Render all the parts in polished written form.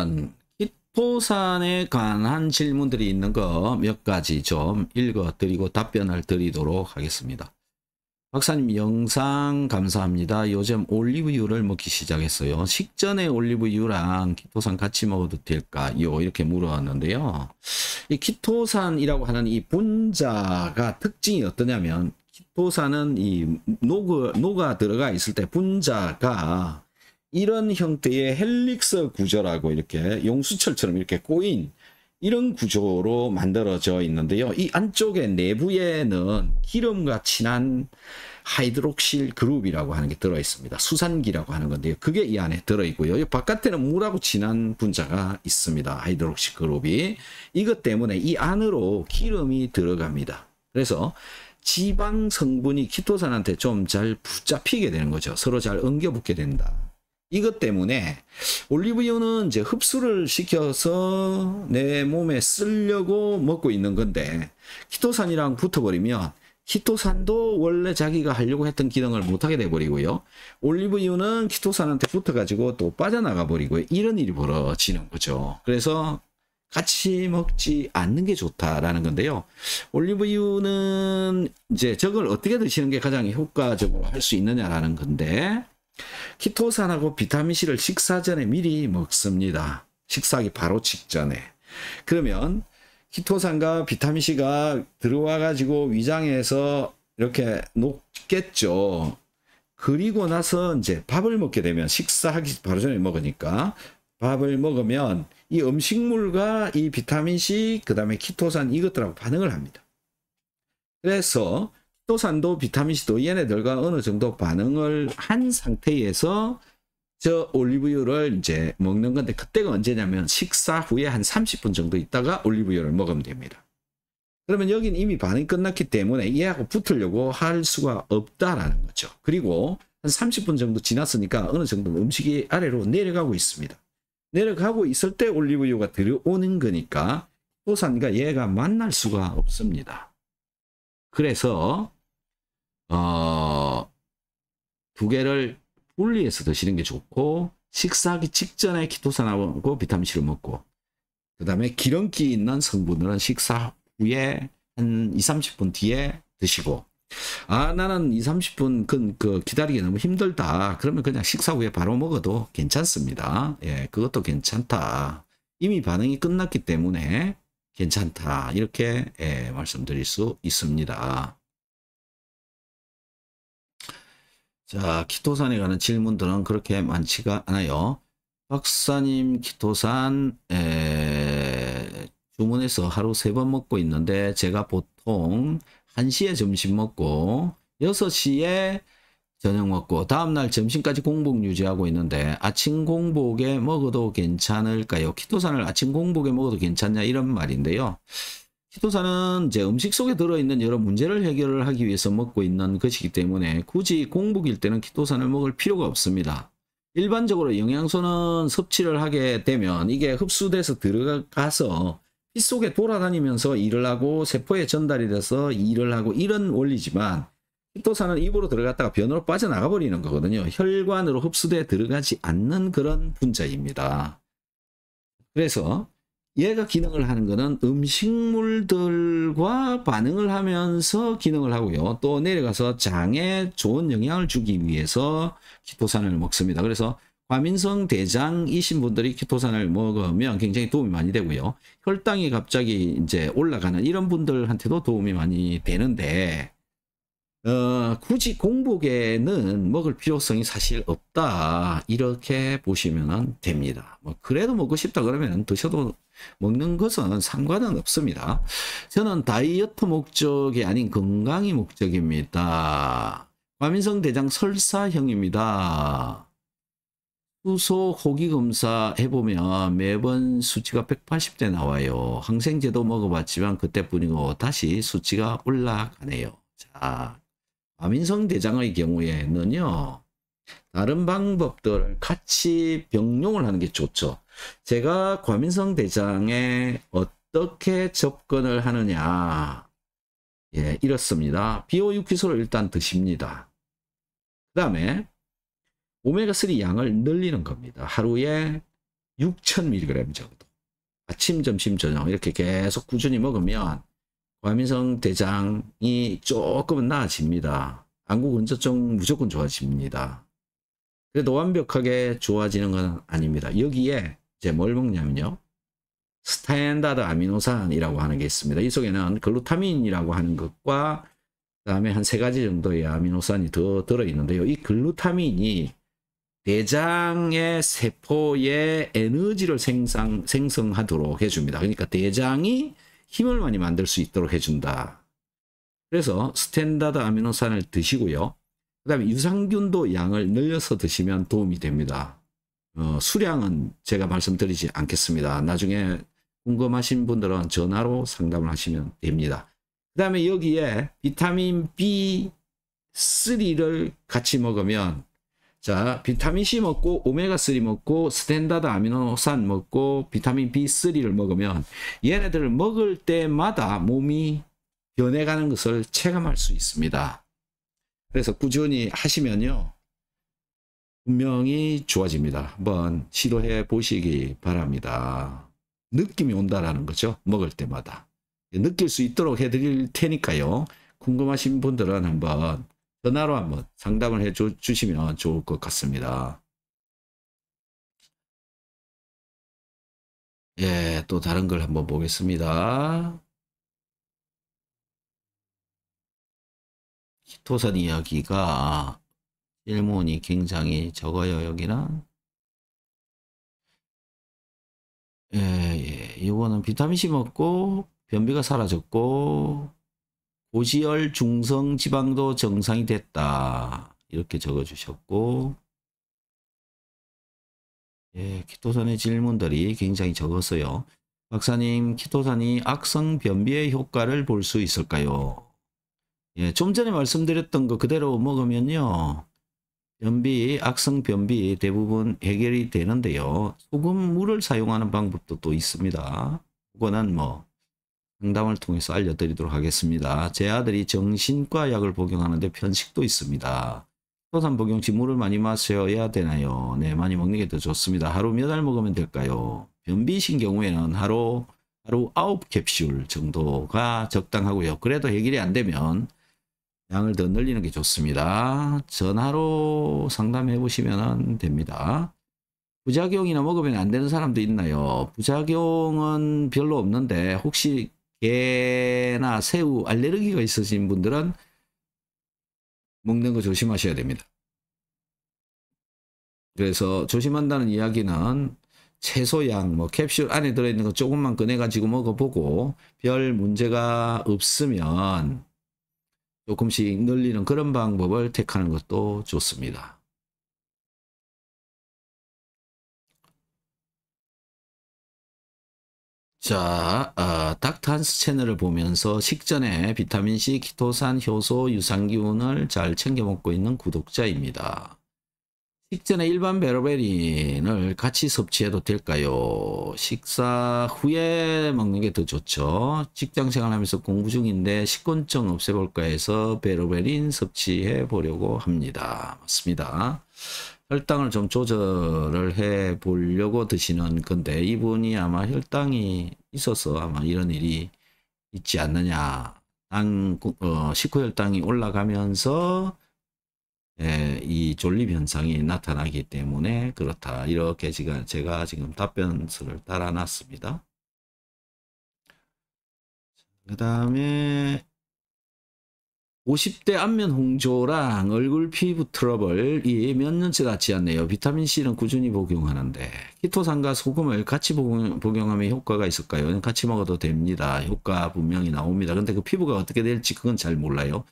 그러면 키토산에 관한 질문들이 있는 거 몇 가지 좀 읽어드리고 답변을 드리도록 하겠습니다. 박사님 영상 감사합니다. 요즘 올리브유를 먹기 시작했어요. 식전에 올리브유랑 키토산 같이 먹어도 될까요? 이렇게 물어봤는데요. 이 키토산이라고 하는 이 분자가 특징이 어떠냐면, 키토산은 이 녹아 들어가 있을 때 분자가 이런 형태의 헬릭스 구조라고 이렇게 용수철처럼 이렇게 꼬인 이런 구조로 만들어져 있는데요. 이 안쪽에 내부에는 기름과 친한 하이드록실 그룹이라고 하는 게 들어 있습니다. 수산기라고 하는 건데요. 그게 이 안에 들어 있고요. 바깥에는 물하고 친한 분자가 있습니다. 하이드록실 그룹이. 이것 때문에 이 안으로 기름이 들어갑니다. 그래서 지방 성분이 키토산한테 좀 잘 붙잡히게 되는 거죠. 서로 잘 엉겨붙게 된다. 이것 때문에 올리브유는 이제 흡수를 시켜서 내 몸에 쓰려고 먹고 있는 건데, 키토산이랑 붙어버리면 키토산도 원래 자기가 하려고 했던 기능을 못하게 돼버리고요. 올리브유는 키토산한테 붙어가지고 또 빠져나가 버리고요. 이런 일이 벌어지는 거죠. 그래서 같이 먹지 않는 게 좋다라는 건데요. 올리브유는 이제 저걸 어떻게 드시는 게 가장 효과적으로 할 수 있느냐라는 건데, 키토산하고 비타민C를 식사 전에 미리 먹습니다. 식사하기 바로 직전에. 그러면 키토산과 비타민C가 들어와 가지고 위장에서 이렇게 녹겠죠. 그리고 나서 이제 밥을 먹게 되면, 식사하기 바로 전에 먹으니까 밥을 먹으면 이 음식물과 이 비타민C, 그 다음에 키토산 이것들하고 반응을 합니다. 그래서 키토산도 비타민C도 얘네들과 어느 정도 반응을 한 상태에서 저 올리브유를 이제 먹는 건데, 그때가 언제냐면 식사 후에 한 30분 정도 있다가 올리브유를 먹으면 됩니다. 그러면 여긴 이미 반응이 끝났기 때문에 얘하고 붙으려고 할 수가 없다라는 거죠. 그리고 한 30분 정도 지났으니까 어느 정도 음식이 아래로 내려가고 있습니다. 내려가고 있을 때 올리브유가 들어오는 거니까 키토산과 얘가 만날 수가 없습니다. 그래서 두 개를 분리해서 드시는 게 좋고, 식사하기 직전에 키토산하고 비타민C를 먹고, 그 다음에 기름기 있는 성분들은 식사 후에 한 20-30분 뒤에 드시고, 나는 20-30분 그 기다리기 너무 힘들다. 그러면 그냥 식사 후에 바로 먹어도 괜찮습니다. 예, 그것도 괜찮다. 이미 반응이 끝났기 때문에 괜찮다. 이렇게 말씀드릴 수 있습니다. 자, 키토산에 관한 질문들은 그렇게 많지가 않아요. 박사님, 키토산 주문해서 하루 3번 먹고 있는데, 제가 보통 1시에 점심 먹고 6시에 저녁 먹고 다음날 점심까지 공복 유지하고 있는데, 아침 공복에 먹어도 괜찮을까요? 키토산을 아침 공복에 먹어도 괜찮냐, 이런 말인데요. 키토산은 이제 음식 속에 들어있는 여러 문제를 해결을 하기 위해서 먹고 있는 것이기 때문에 굳이 공복일 때는 키토산을 먹을 필요가 없습니다. 일반적으로 영양소는 섭취를 하게 되면 이게 흡수돼서 들어가서 피 속에 돌아다니면서 일을 하고 세포에 전달이 돼서 일을 하고, 이런 원리지만, 키토산은 입으로 들어갔다가 변으로 빠져나가 버리는 거거든요. 혈관으로 흡수돼 들어가지 않는 그런 분자입니다. 그래서 얘가 기능을 하는 거는 음식물들과 반응을 하면서 기능을 하고요. 또 내려가서 장에 좋은 영향을 주기 위해서 키토산을 먹습니다. 그래서 과민성 대장이신 분들이 키토산을 먹으면 굉장히 도움이 많이 되고요. 혈당이 갑자기 이제 올라가는 이런 분들한테도 도움이 많이 되는데, 굳이 공복에는 먹을 필요성이 사실 없다, 이렇게 보시면 됩니다. 그래도 먹고 싶다 그러면 드셔도 먹는 것은 상관은 없습니다. 저는 다이어트 목적이 아닌 건강이 목적입니다. 과민성 대장 설사형입니다. 수소 호기 검사 해보면 매번 수치가 180대 나와요. 항생제도 먹어봤지만 그때뿐이고 다시 수치가 올라가네요. 자, 과민성 대장의 경우에는요, 다른 방법들을 같이 병용을 하는 게 좋죠. 제가 과민성 대장에 어떻게 접근을 하느냐, 이렇습니다. 비오유키소를 일단 드십니다. 그 다음에 오메가3 양을 늘리는 겁니다. 하루에 6000mg 정도. 아침, 점심, 저녁 이렇게 계속 꾸준히 먹으면 과민성 대장이 조금은 나아집니다. 안구 건조증 무조건 좋아집니다. 그래도 완벽하게 좋아지는 건 아닙니다. 여기에 이제 뭘 먹냐면요. 스탠다드 아미노산이라고 하는 게 있습니다. 이 속에는 글루타민이라고 하는 것과 그다음에 한 3가지 정도의 아미노산이 더 들어있는데요. 이 글루타민이 대장의 세포에 에너지를 생성하도록 해줍니다. 그러니까 대장이 힘을 많이 만들 수 있도록 해준다. 그래서 스탠다드 아미노산을 드시고요. 그 다음에 유산균도 양을 늘려서 드시면 도움이 됩니다. 수량은 제가 말씀드리지 않겠습니다. 나중에 궁금하신 분들은 전화로 상담을 하시면 됩니다. 그 다음에 여기에 비타민 B3를 같이 먹으면, 자, 비타민C 먹고 오메가3 먹고 스탠다드 아미노산 먹고 비타민 B3를 먹으면 얘네들을 먹을 때마다 몸이 변해가는 것을 체감할 수 있습니다. 그래서 꾸준히 하시면요, 분명히 좋아집니다. 한번 시도해 보시기 바랍니다. 느낌이 온다라는 거죠. 먹을 때마다. 느낄 수 있도록 해드릴 테니까요. 궁금하신 분들은 한번 전화로 한번 상담을 해 주시면 좋을 것 같습니다. 예, 또 다른 걸 한번 보겠습니다. 키토산 이야기가 질문이 굉장히 적어요, 여기는. 예, 이거는 비타민C 먹고 변비가 사라졌고 고지혈 중성 지방도 정상이 됐다. 이렇게 적어 주셨고, 예, 키토산의 질문들이 굉장히 적었어요. 박사님, 키토산이 악성 변비의 효과를 볼 수 있을까요? 예, 좀 전에 말씀드렸던 거 그대로 먹으면요, 변비, 악성 변비 대부분 해결이 되는데요. 소금물을 사용하는 방법도 또 있습니다. 그거는 뭐 상담을 통해서 알려드리도록 하겠습니다. 제 아들이 정신과 약을 복용하는데 편식도 있습니다. 키토산 복용 시 물을 많이 마셔야 되나요? 네, 많이 먹는 게 더 좋습니다. 하루 몇 알 먹으면 될까요? 변비이신 경우에는 하루 9캡슐 정도가 적당하고요. 그래도 해결이 안 되면 양을 더 늘리는 게 좋습니다. 전화로 상담해 보시면 됩니다. 부작용이나 먹으면 안 되는 사람도 있나요? 부작용은 별로 없는데 혹시 게나 새우 알레르기가 있으신 분들은 먹는 거 조심하셔야 됩니다. 그래서 조심한다는 이야기는 채소양, 뭐 캡슐 안에 들어있는 거 조금만 꺼내가지고 먹어보고 별 문제가 없으면 조금씩 늘리는 그런 방법을 택하는 것도 좋습니다. 자, 닥터한스 채널을 보면서 식전에 비타민C, 키토산, 효소, 유산균을 잘 챙겨 먹고 있는 구독자입니다. 식전에 일반 베르베린을 같이 섭취해도 될까요? 식사 후에 먹는 게 더 좋죠. 직장 생활하면서 공부 중인데 식곤증 없애볼까 해서 베르베린 섭취해 보려고 합니다. 맞습니다. 혈당을 좀 조절을 해 보려고 드시는 건데 이분이 아마 혈당이 있어서 아마 이런 일이 있지 않느냐. 식후 혈당이 올라가면서 이 졸림 현상이 나타나기 때문에 그렇다. 이렇게 제가 지금 답변서를 달아놨습니다. 그 다음에 50대 안면 홍조랑 얼굴 피부 트러블이 몇 년째 낫지 않네요. 비타민C는 꾸준히 복용하는데 키토산과 소금을 같이 복용하면 효과가 있을까요? 같이 먹어도 됩니다. 효과 분명히 나옵니다. 근데 그 피부가 어떻게 될지 그건 잘 몰라요.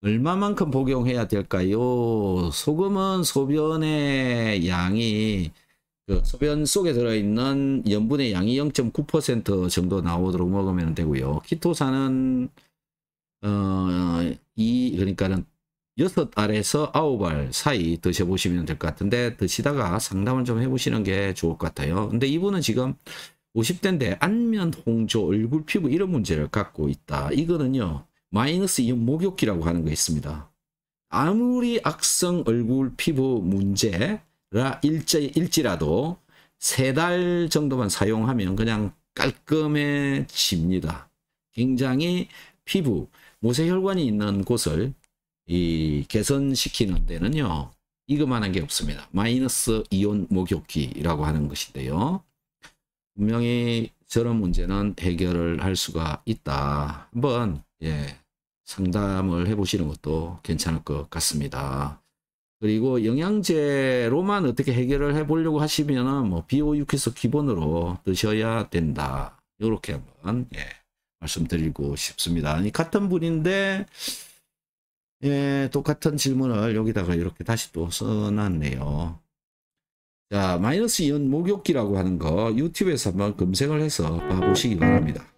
얼마만큼 복용해야 될까요? 소금은 소변의 양이 소변 속에 들어있는 염분의 양이 0.9% 정도 나오도록 먹으면 되고요. 키토산은 그러니까는 6알에서 9알 사이 드셔보시면 될 것 같은데 드시다가 상담을 좀 해보시는 게 좋을 것 같아요. 근데 이분은 지금 50대인데 안면 홍조, 얼굴 피부 이런 문제를 갖고 있다. 이거는요, 마이너스 이온 목욕기라고 하는 거 있습니다. 아무리 악성 얼굴 피부 문제라 일지라도 3달 정도만 사용하면 그냥 깔끔해집니다. 굉장히 피부, 모세혈관이 있는 곳을 개선시키는 데는요, 이거만한 게 없습니다. 마이너스 이온 목욕기라고 하는 것인데요. 분명히 저런 문제는 해결을 할 수가 있다. 한번 상담을 해보시는 것도 괜찮을 것 같습니다. 그리고 영양제로만 어떻게 해결을 해보려고 하시면은 뭐 비오6해서 기본으로 드셔야 된다. 이렇게 한번 말씀드리고 싶습니다. 같은 분인데 똑같은 질문을 여기다가 이렇게 다시 또 써놨네요. 자, 마이너스 이온 목욕기라고 하는 거 유튜브에서 한번 검색을 해서 봐보시기 바랍니다.